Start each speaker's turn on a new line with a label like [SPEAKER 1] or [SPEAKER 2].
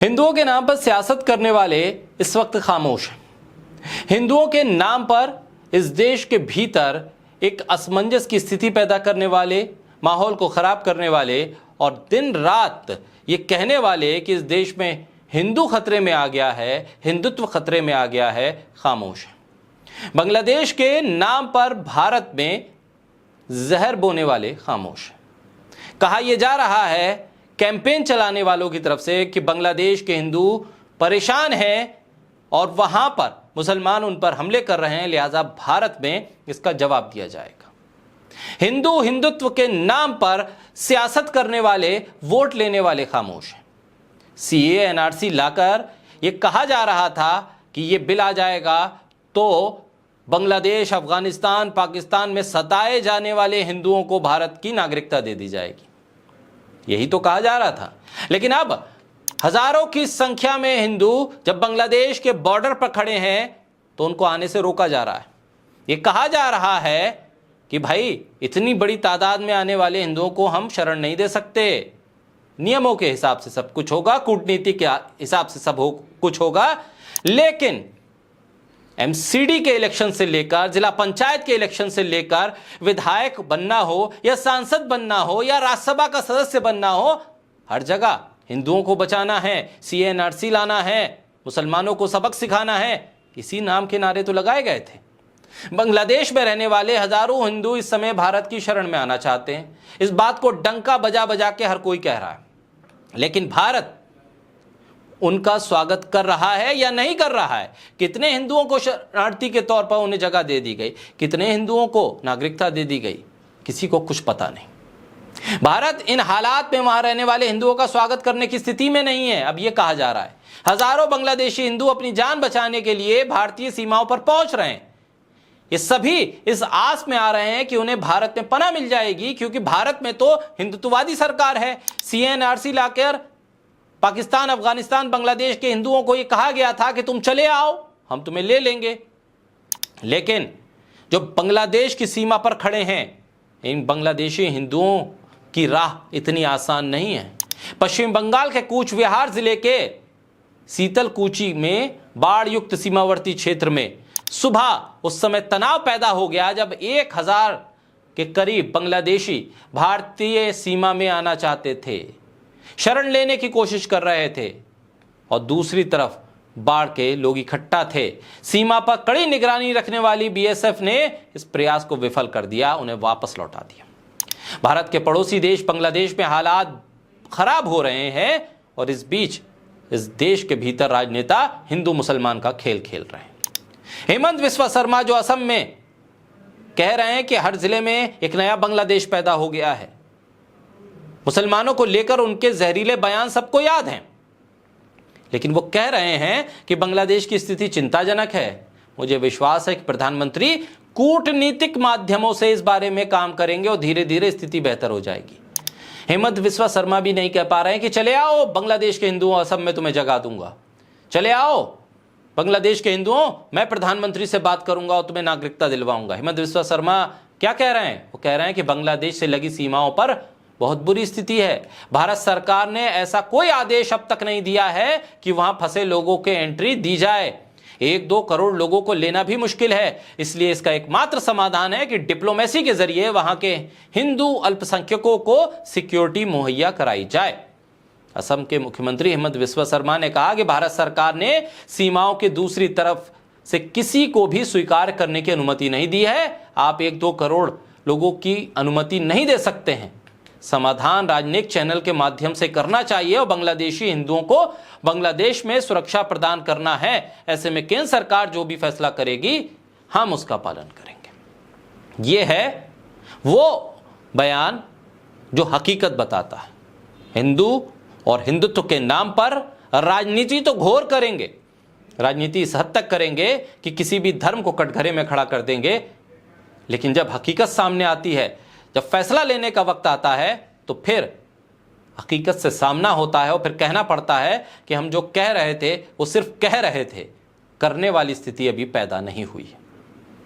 [SPEAKER 1] हिंदुओं के नाम पर सियासत करने वाले इस वक्त खामोश हैं। हिंदुओं के नाम पर इस देश के भीतर एक असमंजस की स्थिति पैदा करने वाले, माहौल को खराब करने वाले और दिन रात ये कहने वाले कि इस देश में हिंदू खतरे में आ गया है, हिंदुत्व खतरे में आ गया है, खामोश है। बांग्लादेश के नाम पर भारत में जहर बोने वाले खामोश हैं। कहा यह जा रहा है कैंपेन चलाने वालों की तरफ से कि बांग्लादेश के हिंदू परेशान हैं और वहां पर मुसलमान उन पर हमले कर रहे हैं, लिहाजा भारत में इसका जवाब दिया जाएगा। हिंदू हिंदुत्व के नाम पर सियासत करने वाले, वोट लेने वाले खामोश हैं। सीए एनआरसी लाकर यह कहा जा रहा था कि यह बिल आ जाएगा तो बांग्लादेश, अफगानिस्तान, पाकिस्तान में सताए जाने वाले हिंदुओं को भारत की नागरिकता दे दी जाएगी, यही तो कहा जा रहा था। लेकिन अब हजारों की संख्या में हिंदू जब बांग्लादेश के बॉर्डर पर खड़े हैं तो उनको आने से रोका जा रहा है। यह कहा जा रहा है कि भाई इतनी बड़ी तादाद में आने वाले हिंदुओं को हम शरण नहीं दे सकते, नियमों के हिसाब से सब कुछ होगा, कूटनीति के हिसाब से सब कुछ होगा, लेकिन एमसीडी के इलेक्शन से लेकर, जिला पंचायत के इलेक्शन से लेकर, विधायक बनना हो या सांसद बनना हो या राज्यसभा का सदस्य बनना हो, हर जगह हिंदुओं को बचाना है, सीएनआरसी लाना है, मुसलमानों को सबक सिखाना है, इसी नाम के नारे तो लगाए गए थे। बांग्लादेश में रहने वाले हजारों हिंदू इस समय भारत की शरण में आना चाहते हैं। इस बात को डंका बजा बजा के हर कोई कह रहा है, लेकिन भारत उनका स्वागत कर रहा है या नहीं कर रहा है? कितने हिंदुओं को शरणार्थी के तौर पर उन्हें जगह दे दी गई, कितने हिंदुओं को नागरिकता दे दी गई, किसी को कुछ पता नहीं। भारत इन हालात में वहां रहने वाले हिंदुओं का स्वागत करने की स्थिति में नहीं है। अब यह कहा जा रहा है हजारों बांग्लादेशी हिंदू अपनी जान बचाने के लिए भारतीय सीमाओं पर पहुंच रहे हैं। ये सभी इस आस में आ रहे हैं कि उन्हें भारत में पनाह मिल जाएगी, क्योंकि भारत में तो हिंदुत्ववादी सरकार है। सीएनआरसी लाकर पाकिस्तान, अफगानिस्तान, बांग्लादेश के हिंदुओं को यह कहा गया था कि तुम चले आओ, हम तुम्हें ले लेंगे। लेकिन जो बांग्लादेश की सीमा पर खड़े हैं, इन बांग्लादेशी हिंदुओं की राह इतनी आसान नहीं है। पश्चिम बंगाल के कूच बिहार जिले के शीतलकुची में बाढ़ युक्त सीमावर्ती क्षेत्र में सुबह उस समय तनाव पैदा हो गया जब 1000 के करीब बांग्लादेशी भारतीय सीमा में आना चाहते थे, शरण लेने की कोशिश कर रहे थे, और दूसरी तरफ बाढ़ के लोग इकट्ठा थे। सीमा पर कड़ी निगरानी रखने वाली बीएसएफ ने इस प्रयास को विफल कर दिया, उन्हें वापस लौटा दिया। भारत के पड़ोसी देश बांग्लादेश में हालात खराब हो रहे हैं और इस बीच इस देश के भीतर राजनेता हिंदू मुसलमान का खेल खेल रहे हैं। हेमंत बिस्वा शर्मा जो असम में कह रहे हैं कि हर जिले में एक नया बांग्लादेश पैदा हो गया है, मुसलमानों को लेकर उनके जहरीले बयान सबको याद हैं, लेकिन वो कह रहे हैं कि बांग्लादेश की स्थिति चिंताजनक है। मुझे विश्वास है कि प्रधानमंत्री कूटनीतिक माध्यमों से इस बारे में काम करेंगे और धीरे धीरे स्थिति बेहतर हो जाएगी। हेमंत बिस्वा शर्मा भी नहीं कह पा रहे हैं कि चले आओ बांग्लादेश के हिंदुओं, असम में तुम्हें जगह दूंगा, चले आओ बांग्लादेश के हिंदुओं, मैं प्रधानमंत्री से बात करूंगा और तुम्हें नागरिकता दिलवाऊंगा। हेमंत बिस्वा शर्मा क्या कह रहे हैं? वो कह रहे हैं कि बांग्लादेश से लगी सीमाओं पर बहुत बुरी स्थिति है। भारत सरकार ने ऐसा कोई आदेश अब तक नहीं दिया है कि वहां फंसे लोगों के एंट्री दी जाए। 1-2 करोड़ लोगों को लेना भी मुश्किल है, इसलिए इसका एकमात्र समाधान है कि डिप्लोमेसी के जरिए वहां के हिंदू अल्पसंख्यकों को सिक्योरिटी मुहैया कराई जाए। असम के मुख्यमंत्री हेमंत बिस्वा शर्मा ने कहा कि भारत सरकार ने सीमाओं के दूसरी तरफ से किसी को भी स्वीकार करने की अनुमति नहीं दी है। आप 1-2 करोड़ लोगों की अनुमति नहीं दे सकते हैं। समाधान राजनीतिक चैनल के माध्यम से करना चाहिए और बांग्लादेशी हिंदुओं को बांग्लादेश में सुरक्षा प्रदान करना है। ऐसे में केंद्र सरकार जो भी फैसला करेगी हम उसका पालन करेंगे। यह है वो बयान जो हकीकत बताता है। हिंदू और हिंदुत्व के नाम पर राजनीति तो घोर करेंगे, राजनीति इस हद तक करेंगे कि किसी भी धर्म को कटघरे में खड़ा कर देंगे, लेकिन जब हकीकत सामने आती है, जब फैसला लेने का वक्त आता है, तो फिर हकीकत से सामना होता है और फिर कहना पड़ता है कि हम जो कह रहे थे वो सिर्फ कह रहे थे, करने वाली स्थिति अभी पैदा नहीं हुई है।